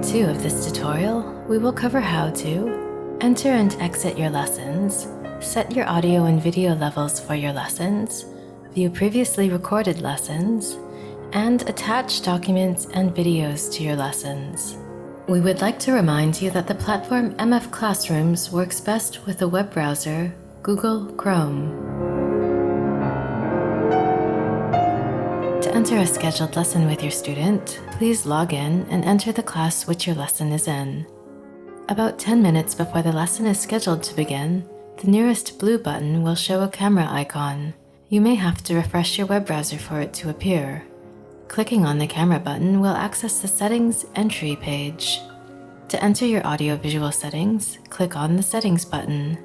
2 of this tutorial, we will cover how to enter and exit your lessons, set your audio and video levels for your lessons, view previously recorded lessons, and attach documents and videos to your lessons. We would like to remind you that the platform mfClassrooms works best with the web browser Google Chrome. To enter a scheduled lesson with your student, please log in and enter the class which your lesson is in. About 10 minutes before the lesson is scheduled to begin, the nearest blue button will show a camera icon. You may have to refresh your web browser for it to appear. Clicking on the camera button will access the Settings entry page. To enter your audio-visual settings, click on the Settings button.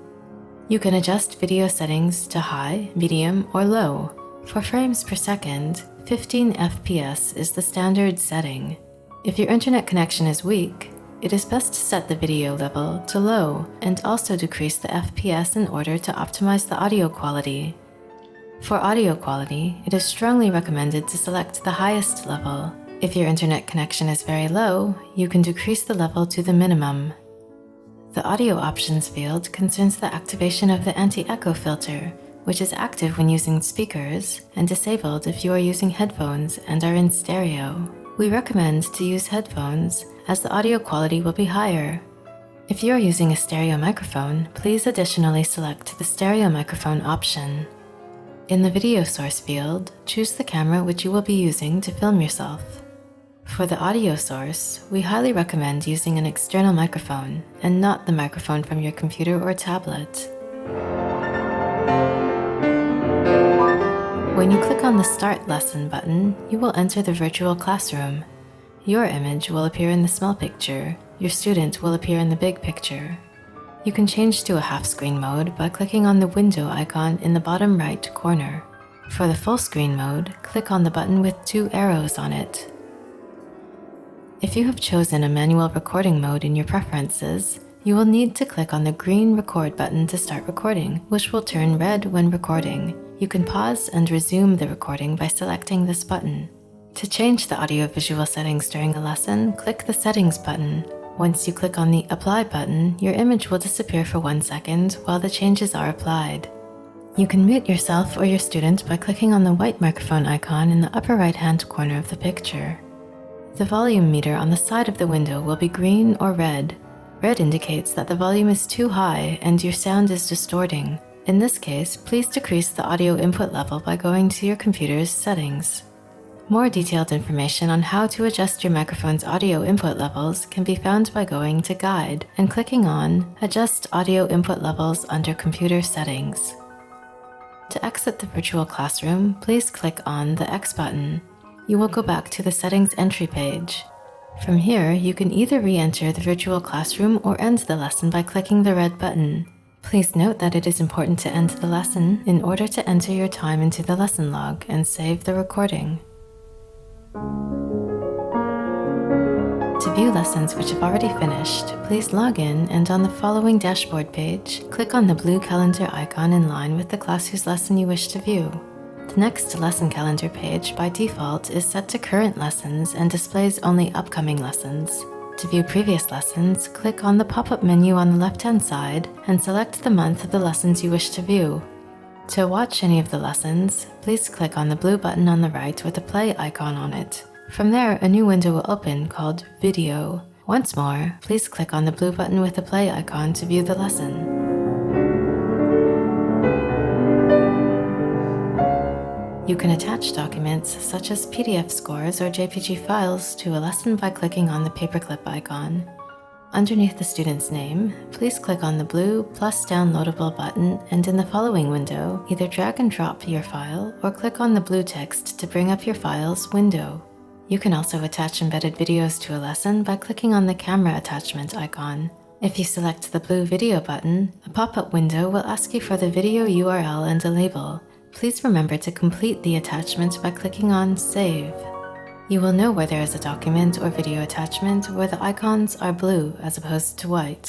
You can adjust video settings to high, medium, or low. For frames per second, 15 FPS is the standard setting. If your internet connection is weak, it is best to set the video level to low and also decrease the FPS in order to optimize the audio quality. For audio quality, it is strongly recommended to select the highest level. If your internet connection is very low, you can decrease the level to the minimum. The audio options field concerns the activation of the anti-echo filter, which is active when using speakers and disabled if you are using headphones and are in stereo. We recommend to use headphones as the audio quality will be higher. If you are using a stereo microphone, please additionally select the stereo microphone option. In the video source field, choose the camera which you will be using to film yourself. For the audio source, we highly recommend using an external microphone and not the microphone from your computer or tablet. When you click on the Start Lesson button, you will enter the virtual classroom. Your image will appear in the small picture. Your student will appear in the big picture. You can change to a half-screen mode by clicking on the window icon in the bottom right corner. For the full screen mode, click on the button with 2 arrows on it. If you have chosen a manual recording mode in your preferences, you will need to click on the green record button to start recording, which will turn red when recording. You can pause and resume the recording by selecting this button. To change the audio-visual settings during a lesson, click the Settings button. Once you click on the Apply button, your image will disappear for 1 second while the changes are applied. You can mute yourself or your student by clicking on the white microphone icon in the upper right-hand corner of the picture. The volume meter on the side of the window will be green or red. Red indicates that the volume is too high and your sound is distorting. In this case, please decrease the audio input level by going to your computer's settings. More detailed information on how to adjust your microphone's audio input levels can be found by going to Guide and clicking on Adjust Audio Input Levels under Computer Settings. To exit the virtual classroom, please click on the X button. You will go back to the Settings entry page. From here, you can either re-enter the virtual classroom or end the lesson by clicking the red button. Please note that it is important to end the lesson in order to enter your time into the lesson log and save the recording. To view lessons which have already finished, please log in and on the following dashboard page, click on the blue calendar icon in line with the class whose lesson you wish to view. The next lesson calendar page by default is set to current lessons and displays only upcoming lessons. To view previous lessons, click on the pop-up menu on the left-hand side and select the month of the lessons you wish to view. To watch any of the lessons, please click on the blue button on the right with the play icon on it. From there, a new window will open called Video. Once more, please click on the blue button with the play icon to view the lesson. You can attach documents such as PDF scores or JPG files to a lesson by clicking on the paperclip icon. Underneath the student's name, please click on the blue plus downloadable button and in the following window, either drag and drop your file or click on the blue text to bring up your files window. You can also attach embedded videos to a lesson by clicking on the camera attachment icon. If you select the blue video button, a pop-up window will ask you for the video URL and a label. Please remember to complete the attachment by clicking on Save. You will know where there is a document or video attachment where the icons are blue as opposed to white.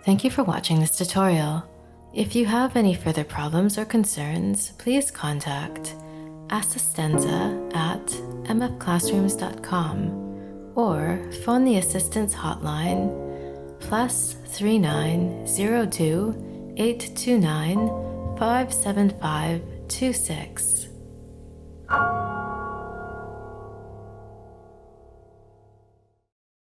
Thank you for watching this tutorial. If you have any further problems or concerns, please contact assistenza@mfClassrooms.com or phone the assistance hotline +3902 829 57526.